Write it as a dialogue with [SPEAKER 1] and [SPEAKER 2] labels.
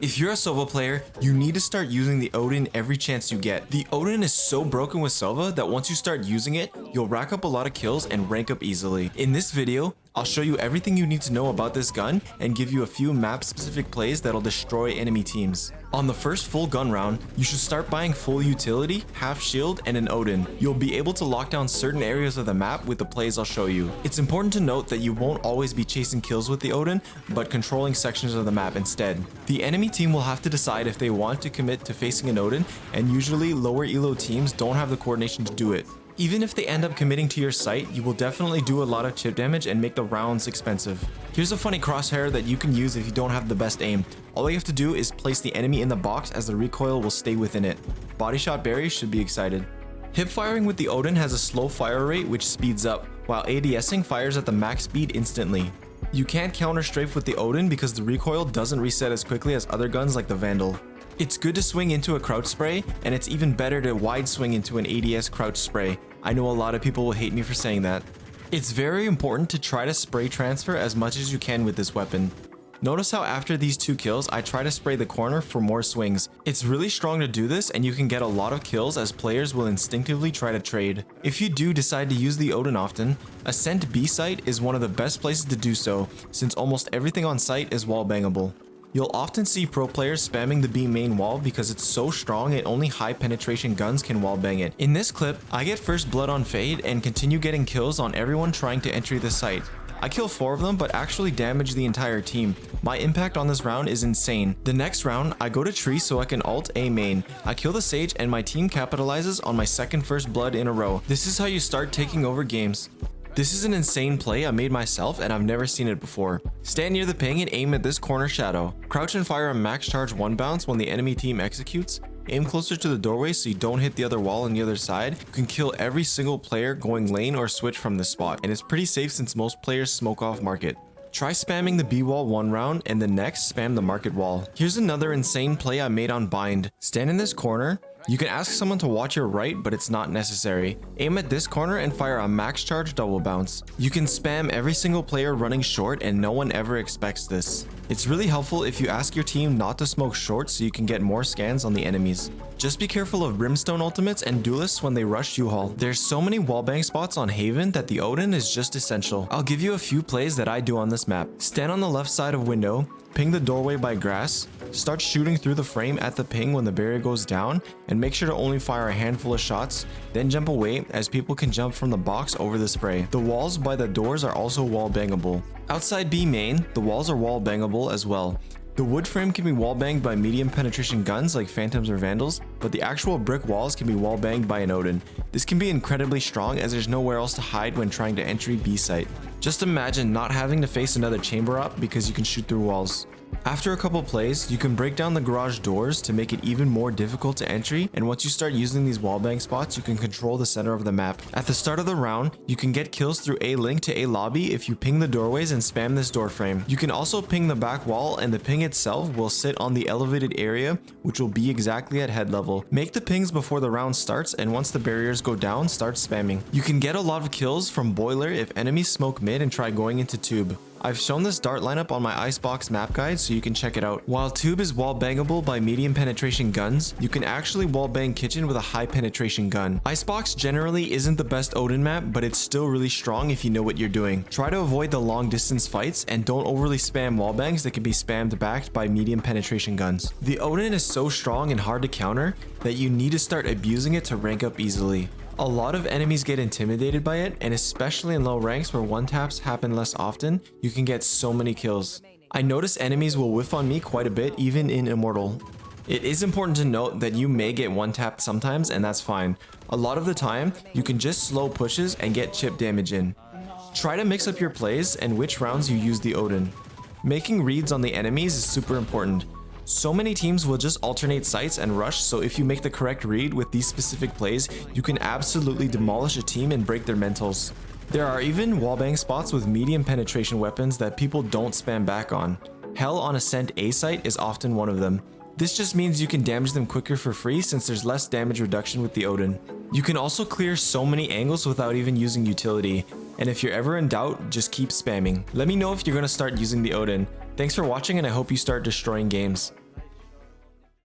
[SPEAKER 1] If you're a Sova player, you need to start using the ODIN every chance you get. The ODIN is so broken with Sova that once you start using it, you'll rack up a lot of kills and rank up easily. In this video, I'll show you everything you need to know about this gun and give you a few map specific plays that'll destroy enemy teams. On the first full gun round, you should start buying full utility, half shield, and an ODIN. You'll be able to lock down certain areas of the map with the plays I'll show you. It's important to note that you won't always be chasing kills with the ODIN, but controlling sections of the map instead. The enemy team will have to decide if they want to commit to facing an ODIN, and usually lower elo teams don't have the coordination to do it. Even if they end up committing to your site, you will definitely do a lot of chip damage and make the rounds expensive. Here's a funny crosshair that you can use if you don't have the best aim. All you have to do is place the enemy in the box as the recoil will stay within it. Body shot berry should be excited. Hip firing with the ODIN has a slow fire rate which speeds up, while ADSing fires at the max speed instantly. You can't counter strafe with the ODIN because the recoil doesn't reset as quickly as other guns like the Vandal. It's good to swing into a crouch spray, and it's even better to wide swing into an ADS crouch spray. I know a lot of people will hate me for saying that. It's very important to try to spray transfer as much as you can with this weapon. Notice how after these 2 kills, I try to spray the corner for more swings. It's really strong to do this, and you can get a lot of kills as players will instinctively try to trade. If you do decide to use the ODIN often, Ascent B site is one of the best places to do so, since almost everything on site is wall bangable. You'll often see pro players spamming the B main wall because it's so strong and only high penetration guns can wall bang it. In this clip, I get first blood on Fade and continue getting kills on everyone trying to enter the site. I kill 4 of them but actually damage the entire team. My impact on this round is insane. The next round, I go to tree so I can ult A main. I kill the Sage and my team capitalizes on my second first blood in a row. This is how you start taking over games. This is an insane play I made myself and I've never seen it before. Stand near the ping and aim at this corner shadow. Crouch and fire a max charge 1 bounce when the enemy team executes. Aim closer to the doorway so you don't hit the other wall on the other side. You can kill every single player going lane or switch from this spot, and it's pretty safe since most players smoke off market. Try spamming the B wall 1 round and the next spam the market wall. Here's another insane play I made on bind. Stand in this corner. You can ask someone to watch your right, but it's not necessary. Aim at this corner and fire a max charge double bounce. You can spam every single player running short and no one ever expects this. It's really helpful if you ask your team not to smoke short so you can get more scans on the enemies. Just be careful of brimstone ultimates and duelists when they rush Uhaul. There's so many wallbang spots on Haven that the ODIN is just essential. I'll give you a few plays that I do on this map. Stand on the left side of window, ping the doorway by grass, start shooting through the frame at the ping when the barrier goes down, and make sure to only fire a handful of shots, then jump away as people can jump from the box over the spray. The walls by the doors are also wall bangable. Outside B main, the walls are wall bangable as well. The wood frame can be wall banged by medium penetration guns like Phantoms or Vandals, but the actual brick walls can be wall banged by an ODIN. This can be incredibly strong as there's nowhere else to hide when trying to enter B site. Just imagine not having to face another chamber op because you can shoot through walls. After a couple plays, you can break down the garage doors to make it even more difficult to entry, and once you start using these wallbang spots, you can control the center of the map. At the start of the round, you can get kills through A link to A lobby if you ping the doorways and spam this door frame. You can also ping the back wall, and the ping itself will sit on the elevated area, which will be exactly at head level. Make the pings before the round starts, and once the barriers go down, start spamming. You can get a lot of kills from boiler if enemies smoke mid and try going into tube. I've shown this dart lineup on my Icebox map guide so you can check it out. While tube is wall bangable by medium penetration guns, you can actually wall bang kitchen with a high penetration gun. Icebox generally isn't the best ODIN map, but it's still really strong if you know what you're doing. Try to avoid the long distance fights and don't overly spam wall bangs that can be spammed backed by medium penetration guns. The ODIN is so strong and hard to counter that you need to start abusing it to rank up easily. A lot of enemies get intimidated by it, and especially in low ranks where one taps happen less often, you can get so many kills. I notice enemies will whiff on me quite a bit even in Immortal. It is important to note that you may get one tapped sometimes, and that's fine. A lot of the time, you can just slow pushes and get chip damage in. Try to mix up your plays and which rounds you use the ODIN. Making reads on the enemies is super important. So many teams will just alternate sites and rush, so if you make the correct read with these specific plays, you can absolutely demolish a team and break their mentals. There are even wallbang spots with medium penetration weapons that people don't spam back on. Hell on Ascent A site is often one of them. This just means you can damage them quicker for free since there's less damage reduction with the ODIN. You can also clear so many angles without even using utility, and if you're ever in doubt, just keep spamming. Let me know if you're going to start using the ODIN. Thanks for watching, and I hope you start destroying games.